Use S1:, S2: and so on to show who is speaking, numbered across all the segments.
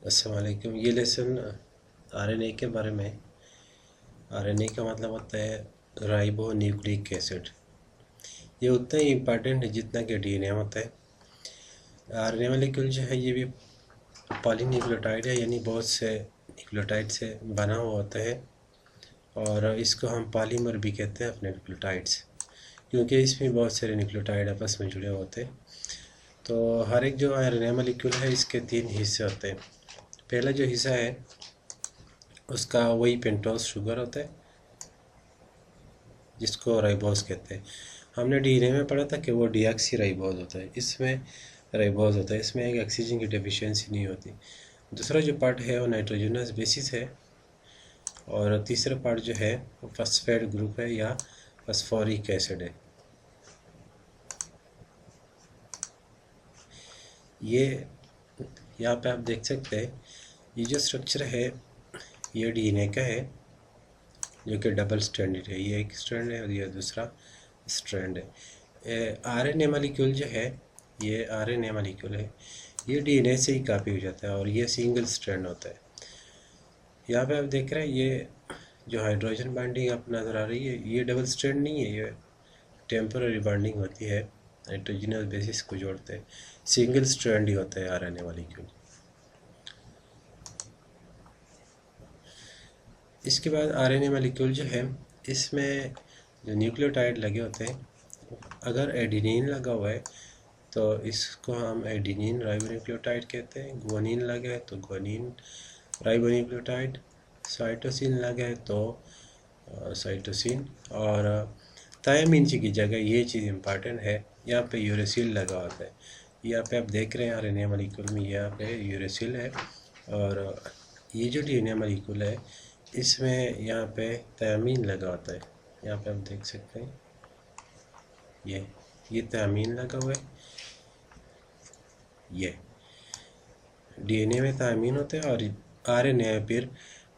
S1: अस्सलाम वालेकुम। ये लेसन आरएनए के बारे में। आरएनए का मतलब होता है राइबो न्यूक्लिक एसिड। ये उतना ही इम्पोर्टेंट है जितना कि डीएनए होता है। आरएनए मॉलिक्यूल जो है ये भी पॉलीन्यूक्लियोटाइड है, यानी बहुत से न्यूक्लियोटाइड से बना हुआ होता है और इसको हम पॉलीमर भी कहते हैं अपने न्यूक्लियोटाइड्स, क्योंकि इसमें बहुत सारे न्यूक्लियोटाइड आपस में जुड़े होते हैं। तो हर एक जो आरएनए मॉलिक्यूल है इसके 3 हिस्से होते हैं। पहला जो हिस्सा है उसका वही पेंटोस शुगर होता है जिसको राइबोज कहते हैं। हमने डीएनए में पढ़ा था कि वो डीऑक्सी राइबोज होता है, इसमें राइबोज होता है, इसमें एक ऑक्सीजन की डेफिशिएंसी नहीं होती। दूसरा जो पार्ट है वो नाइट्रोजनस बेसिस है और तीसरा पार्ट जो है वो फॉस्फेट ग्रुप है या फॉस्फोरिक एसिड है। ये यहाँ पे आप देख सकते हैं, ये जो स्ट्रक्चर है ये डीएनए का है जो कि डबल स्ट्रैंडेड है। ये एक स्ट्रैंड है और ये दूसरा स्ट्रैंड है। आरएनए मॉलिक्यूल जो है ये आरएनए मॉलिक्यूल है, ये डीएनए से ही कॉपी हो जाता है और ये सिंगल स्ट्रैंड होता है। यहाँ पे आप देख रहे हैं ये जो हाइड्रोजन बॉन्डिंग आप नज़र आ रही है ये डबल स्ट्रैंड नहीं है, ये टेम्पररी बॉन्डिंग होती है, नाइट्रोजनस बेसिस को जोड़ते हैं। सिंगल स्ट्रैंड ही होता है आरएनए मॉलिक्यूल। इसके बाद आरएनए मॉलिक्यूल जो है इसमें जो न्यूक्लियोटाइड लगे होते हैं, अगर एडिनिन लगा हुआ है तो इसको हम एडिनिन राइबोन्यूक्लियोटाइड कहते हैं। ग्वानिन लगा है तो ग्वानिन राइबोन्यूक्लियोटाइड। साइटोसिन लगा है तो साइटोसिन। और थायमिन की जगह ये चीज़ इम्पॉर्टेंट है, यहाँ पे यूरेसिल लगा होता है। यहाँ पे आप देख रहे हैं आरएनए मॉलिक्यूल में यहाँ पे यूरेसिल है और ये जो डीएनए मॉलिक्यूल है इसमें यहाँ पे थायमिन लगा होता है। यहाँ पे आप देख सकते हैं ये थायमिन लगा हुआ है। ये डीएनए में थायमिन होता है और आरएनए फिर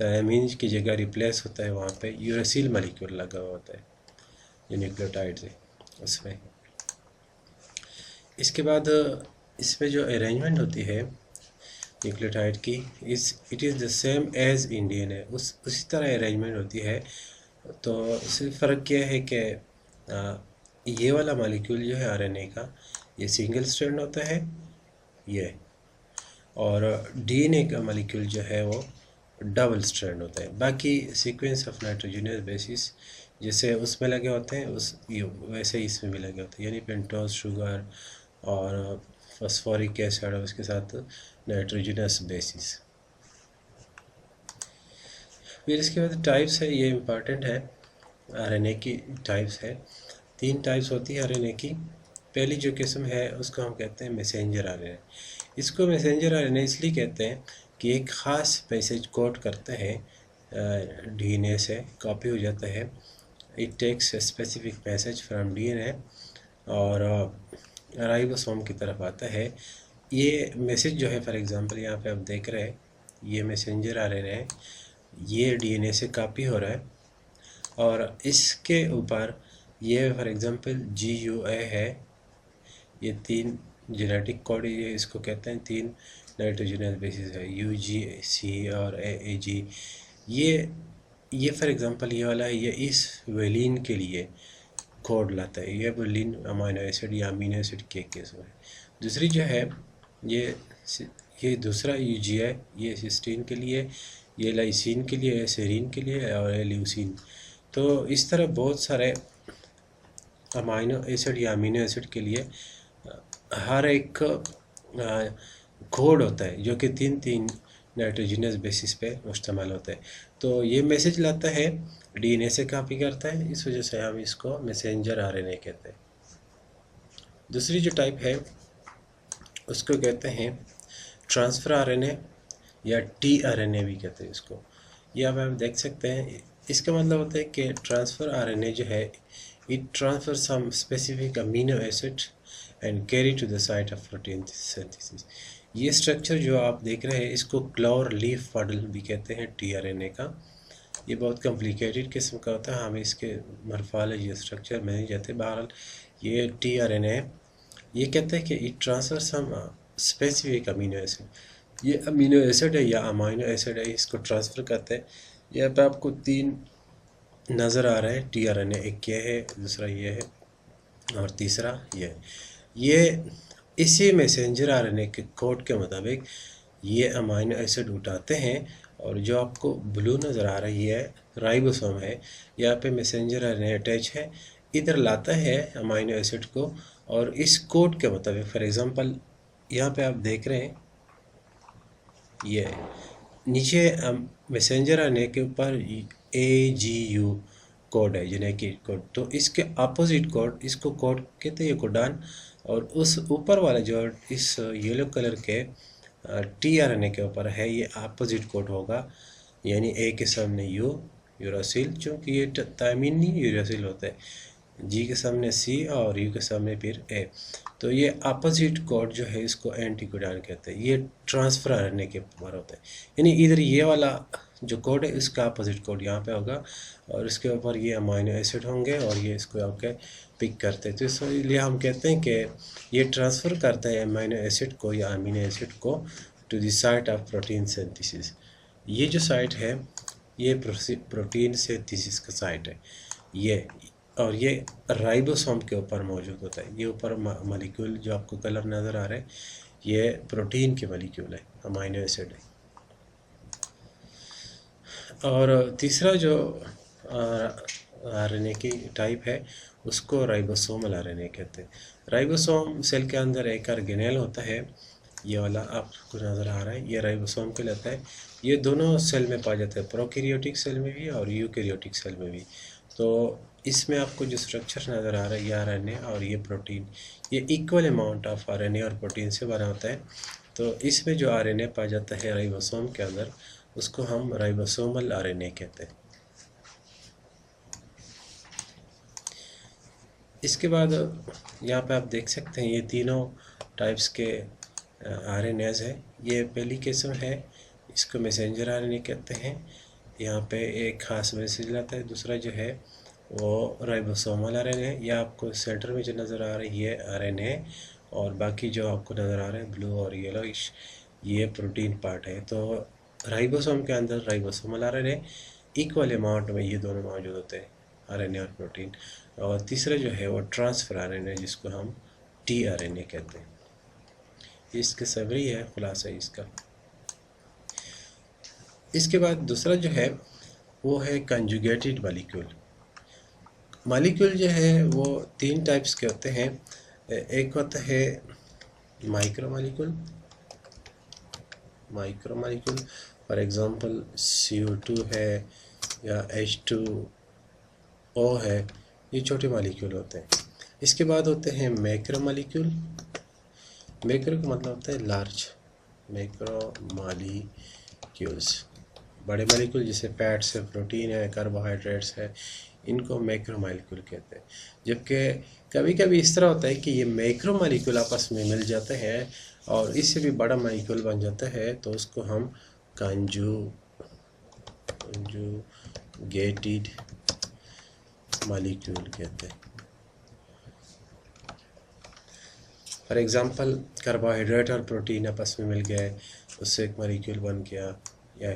S1: थायमिन की जगह रिप्लेस होता है, वहाँ पे यूरेसिल मॉलिक्यूल लगा हुआ होता है जो न्यूक्लियोटाइड है उसमें। इसके बाद इसमें जो अरेंजमेंट होती है न्यूक्लियोटाइड की it is the same as in DNA, उसी तरह अरेंजमेंट होती है। तो सिर्फ फ़र्क यह है कि ये वाला मॉलिक्यूल जो है आरएनए का ये सिंगल स्ट्रैंड होता है ये, और डीएनए का मॉलिक्यूल जो है वो डबल स्ट्रैंड होता है। बाकी सीक्वेंस ऑफ नाइट्रोजनस बेसिस जैसे उसमें लगे होते हैं वैसे ही इसमें भी लगे होते हैं, यानी पेंटोस शुगर और फॉस्फोरिक एसिड और उसके साथ नाइट्रोजनस बेसिस। फिर इसके बाद टाइप्स है, ये इम्पॉर्टेंट है। आरएनए की टाइप्स है, 3 टाइप्स होती है आरएनए की। पहली जो किस्म है उसको हम कहते हैं मैसेंजर आरएनए। इसको मैसेंजर आरएनए इसलिए कहते हैं कि एक ख़ास मैसेज कोड करता है, डीएनए से कॉपी हो जाता है। It takes a specific message from DNA और राइबोसोम की तरफ आता है। ये मैसेज जो है फॉर एग्जांपल यहाँ पे आप देख रहे हैं ये मैसेंजर आरएनए है, ये डीएनए से कॉपी हो रहा है और इसके ऊपर ये फॉर एग्जांपल GUA है, ये 3 जेनेटिक कोड ये इसको कहते हैं, 3 नाइट्रोजनस बेसिस है UGC और AAG। ये फॉर एग्जांपल ये वाला है, ये इस वेलिन के लिए कोड लाता है, ये वेलिन अमीनो एसिड या अमीनो एसिड के केस में। दूसरी जो है ये दूसरा UGA ये सिस्टीन के लिए, ये लाइसिन के लिए, सेरीन के लिए और ल्यूसिन। तो इस तरह बहुत सारे अमीनो एसिड या अमीनो एसिड के लिए हर एक कोड होता है जो कि 3 नाइट्रोजनस बेसिस पे मुश्तमिल होता है। तो ये मैसेज लाता है, डीएनए से कॉपी करता है, इस वजह से हम इसको मैसेंजर आरएनए कहते हैं। दूसरी जो टाइप है उसको कहते हैं ट्रांसफ़र आरएनए या tRNA भी कहते हैं इसको। ये अब आप देख सकते हैं, इसका मतलब होता है कि ट्रांसफ़र आरएनए जो है it transfer some specific amino acid and carry to the site of protein synthesis. ये स्ट्रक्चर जो आप देख रहे हैं इसको क्लोवर लीफ मॉडल भी कहते हैं tRNA का। ये बहुत कॉम्प्लिकेटेड किस्म का होता है, हम इसके मॉर्फोलॉजी स्ट्रक्चर में नहीं जाते। बहरहाल ये tRNA ये कहते हैं कि it transfer some specific amino acid, ये अमीनो एसिड है या अमाइनो एसिड है, इसको ट्रांसफ़र करते हैं। यहाँ पे आपको 3 नज़र आ रहा है tRNA, एक ये है, दूसरा ये है और तीसरा ये है। ये इसी मैसेंजर आरएनए के कोड के मुताबिक ये अमाइनो एसिड उठाते हैं और जो आपको ब्लू नज़र आ रही है राइबोसोम है, यहाँ पे मैसेंजर आरएनए अटैच है, इधर लाता है अमाइनो एसिड को और इस कोड के मुताबिक, फॉर एग्ज़ाम्पल यहाँ पे आप देख रहे हैं ये नीचे मैसेंजर आरएनए के ऊपर AGU कोड है, जेनेटिक कोड, तो इसके अपोजिट कोड, इसको कोड कहते हैं कोडान, और उस ऊपर वाला जो इस येलो कलर के tRNA के ऊपर है ये अपोजिट कोड होगा, यानी A के सामने U यूरासिल, चूँकि ये थायमिन यूरासिल होता है, G के सामने C और U के सामने फिर A, तो ये अपोजिट कोड जो है इसको एंटीकोडान कहते हैं। ये ट्रांसफ़र आरएनए के ऊपर होता है, यानी इधर ये वाला जो कोड है इसका अपोजिट कोड यहाँ पे होगा और इसके ऊपर ये अमाइनो एसिड होंगे और ये इसको आके पिक करते हैं। तो इसलिए हम कहते हैं कि ये ट्रांसफ़र करता है अमाइनो एसिड को या अमीनो एसिड को to the site of protein synthesis. ये जो साइट है ये प्रोटीन सिंथेसिस का साइट है ये, और ये राइबोसोम के ऊपर मौजूद होता है। ये ऊपर मॉलिक्यूल जो आपको कलर नज़र आ रहा है ये प्रोटीन के मॉलिक्यूल है, अमाइनो एसिड है। और तीसरा जो आरएनए की टाइप है उसको राइबोसोमल आरएनए कहते हैं। राइबोसोम सेल के अंदर एक ऑर्गेनेल होता है, ये वाला आपको नज़र आ रहा है, ये राइबोसोम कहलाता है। ये दोनों सेल में पाया जाता है, प्रोकैरियोटिक सेल में भी और यूकैरियोटिक सेल में भी। तो इसमें आपको जो स्ट्रक्चर नज़र आ रहा है ये आरएनए और ये प्रोटीन, ये इक्वल अमाउंट ऑफ आरएनए और प्रोटीन से बना होता है। तो इसमें जो आरएनए पाया जाता है राइबोसोम के अंदर उसको हम राइबोसोमल आरएनए कहते हैं। इसके बाद यहाँ पे आप देख सकते हैं ये तीनों टाइप्स के आरएनएज है। ये पहली किस्म है, इसको मैसेंजर आरएनए कहते हैं, यहाँ पे एक खास मैसेज लाता है। दूसरा जो है वो राइबोसोमल आरएनए है, यह आपको सेंटर में जो नज़र आ रही है आरएनए, और बाकी जो आपको नज़र आ रहा है ब्लू और येलोइश ये प्रोटीन पार्ट है। तो राइबोसोम के अंदर राइबोसोमल आरएनए इक्वल अमाउंट में ये दोनों मौजूद होते हैं, आरएनए और प्रोटीन। और तीसरा जो है वो ट्रांसफ़र आरएनए जिसको हम tRNA कहते हैं। इसके समरी है, खुलासा इसका। इसके बाद दूसरा जो है वो है कंजुगेटेड मॉलिक्यूल। मॉलिक्यूल जो है वो 3 टाइप्स के होते हैं। एक होता है micro molecule, for example CO2 है या H2O है, ये छोटे मॉलिक्यूल होते हैं। इसके बाद होते हैं मैक्रो मॉलिक्यूल। मैक्रो का मतलब होता है लार्ज, मैक्रो मॉलिक्यूल्स बड़े मॉलिक्यूल जैसे फैट्स है, प्रोटीन है, कार्बोहाइड्रेट्स है, इनको मैक्रो मॉलिक्यूल कहते हैं। जबकि कभी कभी इस तरह होता है कि ये मैक्रो मॉलिक्यूल आपस में मिल जाते हैं और इससे भी बड़ा मॉलिक्यूल बन जाता है, तो उसको हम कंजुगेटेड मॉलिक्यूल कहते हैं। फॉर एग्जांपल कार्बोहाइड्रेट और प्रोटीन आपस में मिल गए, उससे एक मॉलिक्यूल बन गया, या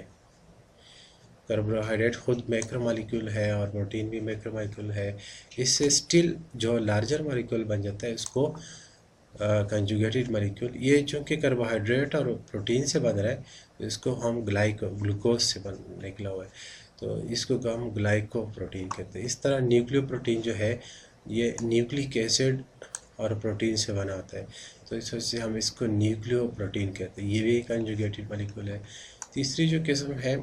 S1: कार्बोहाइड्रेट खुद मैक्रो मॉलिक्यूल है और प्रोटीन भी मैक्रो मॉलिक्यूल है, इससे स्टिल जो लार्जर मॉलिक्यूल बन जाता है उसको कंजुगेटेड मॉलिक्यूल। ये चूँकि कार्बोहाइड्रेट और प्रोटीन से बन रहा है तो इसको हम ग्लूकोज से निकला हुआ है, तो इसको हम ग्लाइको प्रोटीन कहते हैं। इस तरह न्यूक्लियो प्रोटीन जो है ये न्यूक्लिक एसिड और प्रोटीन से बना होता है, तो इस वजह से हम इसको न्यूक्लियो प्रोटीन कहते हैं। ये भी कंजुगेटेड मॉलिक्यूल है। तीसरी जो किस्म है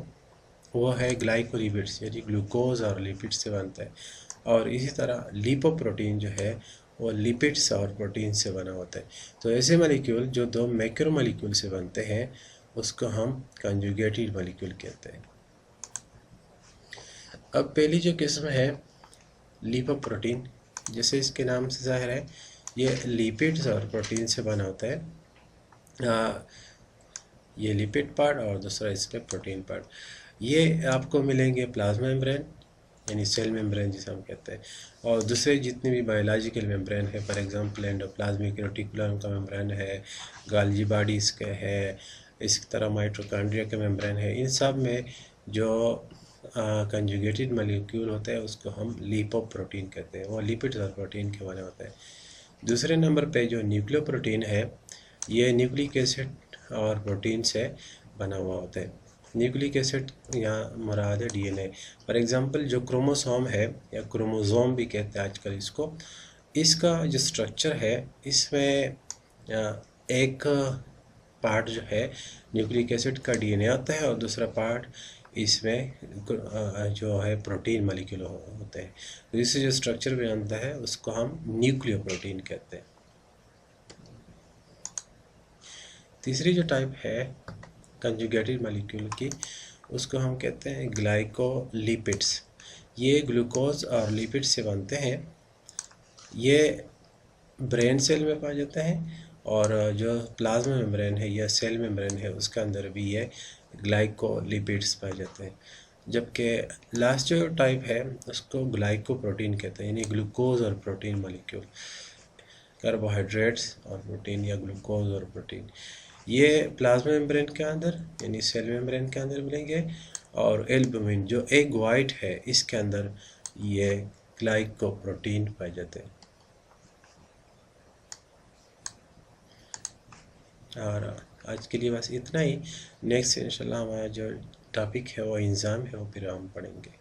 S1: वो है ग्लाइकोलिपिड्स, यानी ग्लूकोज और लिपिड से बनता है। और इसी तरह लिपोप्रोटीन जो है वो लिपिड्स और प्रोटीन से बना होता है। तो ऐसे मॉलिक्यूल जो 2 मैक्रो मॉलिक्यूल से बनते हैं उसको हम कंजुगेटेड मॉलिक्यूल कहते हैं। अब पहली जो किस्म है लिपोप्रोटीन, जैसे इसके नाम से जाहिर है ये लिपिड्स और प्रोटीन से बना होता है। ये लिपिड पार्ट और दूसरा इस पर प्रोटीन पार्ट। ये आपको मिलेंगे प्लाज्मा मेम्ब्रेन यानी सेल मेम्ब्रेन जिसे हम कहते हैं, और दूसरे जितने भी बायोलॉजिकल मेम्ब्रेन है, फॉर एग्जांपल एंडोप्लाज्मिक रेटिकुलम का मेम्ब्रेन है, गाल्जी बॉडीज़ का है, इसी तरह माइटोकॉन्ड्रिया के मेम्ब्रेन है। इन सब में जो कंजुगेटेड मॉलिक्यूल होता है उसको हम लिपोप्रोटीन कहते हैं, वो लिपिड्स और प्रोटीन के बने होते हैं। दूसरे नंबर पे जो न्यूक्लियोप्रोटीन है, ये न्यूक्लिक एसिड और प्रोटीन से बना हुआ होता है। न्यूक्लिक एसिड यहाँ मुराद है डीएनए। फॉर एग्जांपल जो क्रोमोसोम है या क्रोमोसोम भी कहते हैं आजकल इसको, इसका जो स्ट्रक्चर है इसमें एक पार्ट जो है न्यूक्लिक एसिड का डीएनए आता है और दूसरा पार्ट इसमें जो है प्रोटीन मॉलिक्यूल होते हैं। तो इससे जो स्ट्रक्चर बनता है उसको हम न्यूक्लियोप्रोटीन कहते हैं। तीसरी जो टाइप है कंजुगेटेड मॉलिक्यूल की, उसको हम कहते हैं ग्लाइकोलिपिड्स। ये ग्लूकोज और लिपिड से बनते हैं। ये ब्रेन सेल में पाए जाते हैं और जो प्लाज्मा मेम्ब्रेन है या सेल मेम्ब्रेन है उसके अंदर भी ये ग्लाइकोलिपिड्स पाए जाते हैं। जबकि लास्ट जो टाइप है उसको ग्लाइकोप्रोटीन कहते हैं, यानी ग्लूकोज और प्रोटीन मॉलिक्यूल, कार्बोहाइड्रेट्स और प्रोटीन या ग्लूकोज और प्रोटीन। ये प्लाज्मा मेम्ब्रेन के अंदर यानी सेल मेम्ब्रेन के अंदर मिलेंगे और एल्बुमिन जो एग वाइट है इसके अंदर ये ग्लाइकोप्रोटीन पाए जाते हैं। और आज के लिए बस इतना ही। नेक्स्ट इंशाल्लाह हमारा जो टॉपिक है वो एंजाइम है, वो फिर हम पढ़ेंगे।